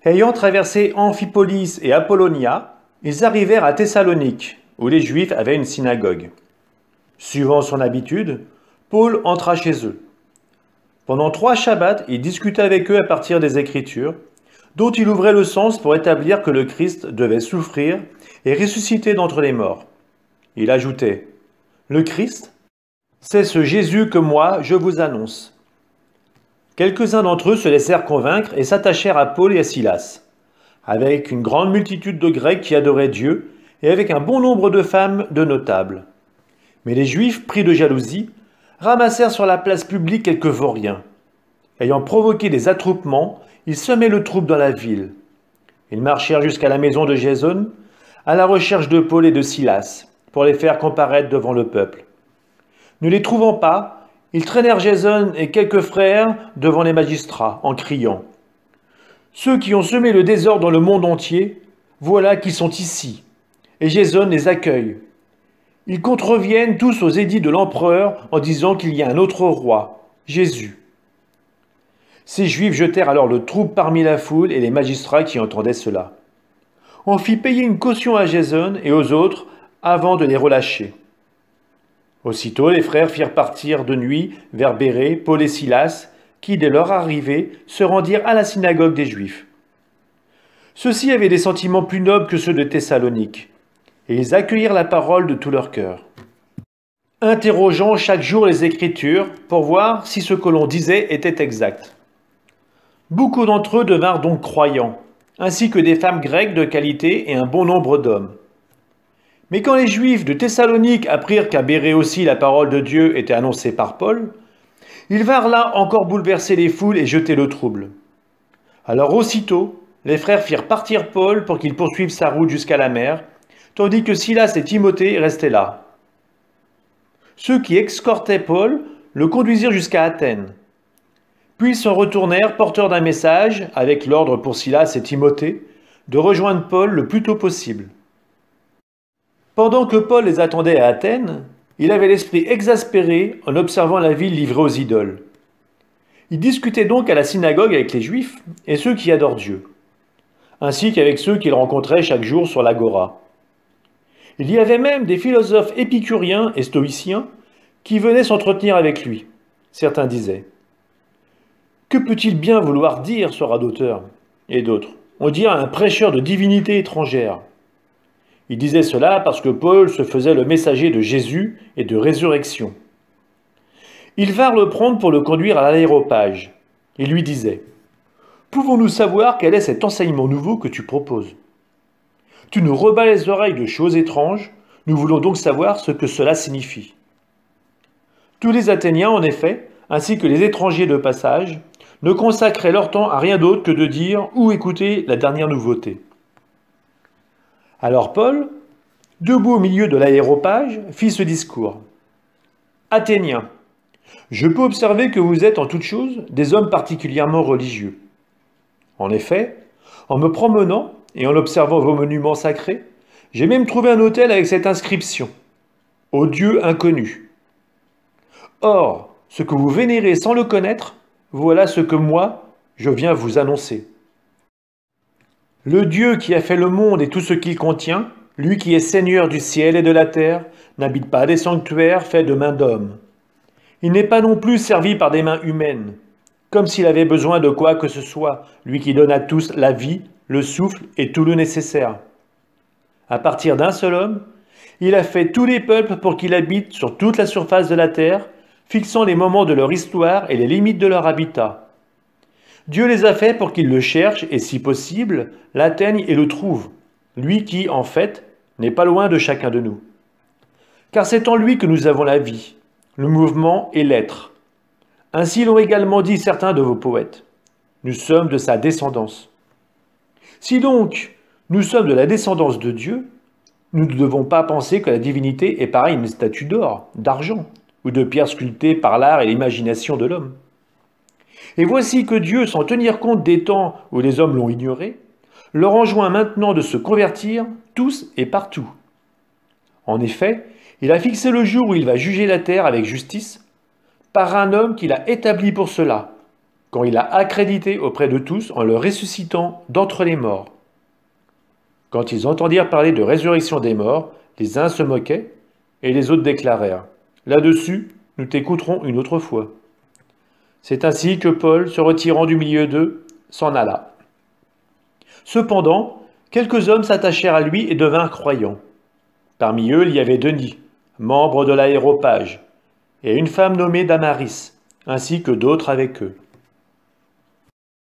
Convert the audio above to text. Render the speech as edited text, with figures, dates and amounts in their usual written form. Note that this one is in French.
Ayant traversé Amphipolis et Apollonia, ils arrivèrent à Thessalonique, où les Juifs avaient une synagogue. Suivant son habitude, Paul entra chez eux. Pendant 3 Shabbats, il discuta avec eux à partir des Écritures, dont il ouvrait le sens pour établir que le Christ devait souffrir et ressusciter d'entre les morts. Il ajoutait « Le Christ, c'est ce Jésus que moi je vous annonce. » Quelques-uns d'entre eux se laissèrent convaincre et s'attachèrent à Paul et à Silas, avec une grande multitude de Grecs qui adoraient Dieu et avec un bon nombre de femmes de notables. Mais les Juifs, pris de jalousie, ramassèrent sur la place publique quelques vauriens. Ayant provoqué des attroupements, ils semaient le trouble dans la ville. Ils marchèrent jusqu'à la maison de Jason, à la recherche de Paul et de Silas, pour les faire comparaître devant le peuple. Ne les trouvant pas, ils traînèrent Jason et quelques frères devant les magistrats, en criant « Ceux qui ont semé le désordre dans le monde entier, voilà qui sont ici. » Et Jason les accueille. Ils contreviennent tous aux édits de l'empereur en disant qu'il y a un autre roi, Jésus. Ces Juifs jetèrent alors le trouble parmi la foule et les magistrats qui entendaient cela. On fit payer une caution à Jason et aux autres avant de les relâcher. Aussitôt, les frères firent partir de nuit vers Bérée Paul et Silas, qui, dès leur arrivée, se rendirent à la synagogue des Juifs. Ceux-ci avaient des sentiments plus nobles que ceux de Thessalonique, et ils accueillirent la parole de tout leur cœur, interrogeant chaque jour les Écritures pour voir si ce que l'on disait était exact. Beaucoup d'entre eux devinrent donc croyants, ainsi que des femmes grecques de qualité et un bon nombre d'hommes. Mais quand les Juifs de Thessalonique apprirent qu'à Bérée aussi la parole de Dieu était annoncée par Paul, ils vinrent là encore bouleverser les foules et jeter le trouble. Alors aussitôt, les frères firent partir Paul pour qu'il poursuive sa route jusqu'à la mer, tandis que Silas et Timothée restaient là. Ceux qui escortaient Paul le conduisirent jusqu'à Athènes. Puis ils s'en retournèrent porteurs d'un message, avec l'ordre pour Silas et Timothée, de rejoindre Paul le plus tôt possible. Pendant que Paul les attendait à Athènes, il avait l'esprit exaspéré en observant la ville livrée aux idoles. Il discutait donc à la synagogue avec les Juifs et ceux qui adorent Dieu, ainsi qu'avec ceux qu'il rencontrait chaque jour sur l'agora. Il y avait même des philosophes épicuriens et stoïciens qui venaient s'entretenir avec lui. Certains disaient « Que peut-il bien vouloir dire, ce radoteur ?» Et d'autres « On dirait un prêcheur de divinités étrangères. » Il disait cela parce que Paul se faisait le messager de Jésus et de résurrection. Ils vinrent le prendre pour le conduire à l'aréopage. Ils lui disaient « Pouvons-nous savoir quel est cet enseignement nouveau que tu proposes ? Tu nous rebats les oreilles de choses étranges, nous voulons donc savoir ce que cela signifie. » Tous les Athéniens, en effet, ainsi que les étrangers de passage, ne consacraient leur temps à rien d'autre que de dire ou écouter la dernière nouveauté. Alors Paul, debout au milieu de l'aréopage, fit ce discours. « Athéniens, je peux observer que vous êtes en toutes choses des hommes particulièrement religieux. En effet, en me promenant et en observant vos monuments sacrés, j'ai même trouvé un autel avec cette inscription « Au Dieu inconnu ». Or, ce que vous vénérez sans le connaître, voilà ce que moi, je viens vous annoncer. Le Dieu qui a fait le monde et tout ce qu'il contient, lui qui est Seigneur du ciel et de la terre, n'habite pas des sanctuaires faits de mains d'hommes. Il n'est pas non plus servi par des mains humaines, comme s'il avait besoin de quoi que ce soit, lui qui donne à tous la vie, le souffle et tout le nécessaire. À partir d'un seul homme, il a fait tous les peuples pour qu'ils habitent sur toute la surface de la terre, fixant les moments de leur histoire et les limites de leur habitat. Dieu les a faits pour qu'ils le cherchent et, si possible, l'atteignent et le trouvent, lui qui, en fait, n'est pas loin de chacun de nous. Car c'est en lui que nous avons la vie, le mouvement et l'être. Ainsi l'ont également dit certains de vos poètes. Nous sommes de sa descendance. Si donc nous sommes de la descendance de Dieu, nous ne devons pas penser que la divinité est pareille à une statue d'or, d'argent, ou de pierre sculptée par l'art et l'imagination de l'homme. Et voici que Dieu, sans tenir compte des temps où les hommes l'ont ignoré, leur enjoint maintenant de se convertir tous et partout. En effet, il a fixé le jour où il va juger la terre avec justice par un homme qu'il a établi pour cela, quand il a accrédité auprès de tous en le ressuscitant d'entre les morts. Quand ils entendirent parler de résurrection des morts, les uns se moquaient, et les autres déclarèrent : Là-dessus, nous t'écouterons une autre fois. C'est ainsi que Paul, se retirant du milieu d'eux, s'en alla. Cependant, quelques hommes s'attachèrent à lui et devinrent croyants. Parmi eux, il y avait Denis, membre de l'Aréopage, et une femme nommée Damaris, ainsi que d'autres avec eux.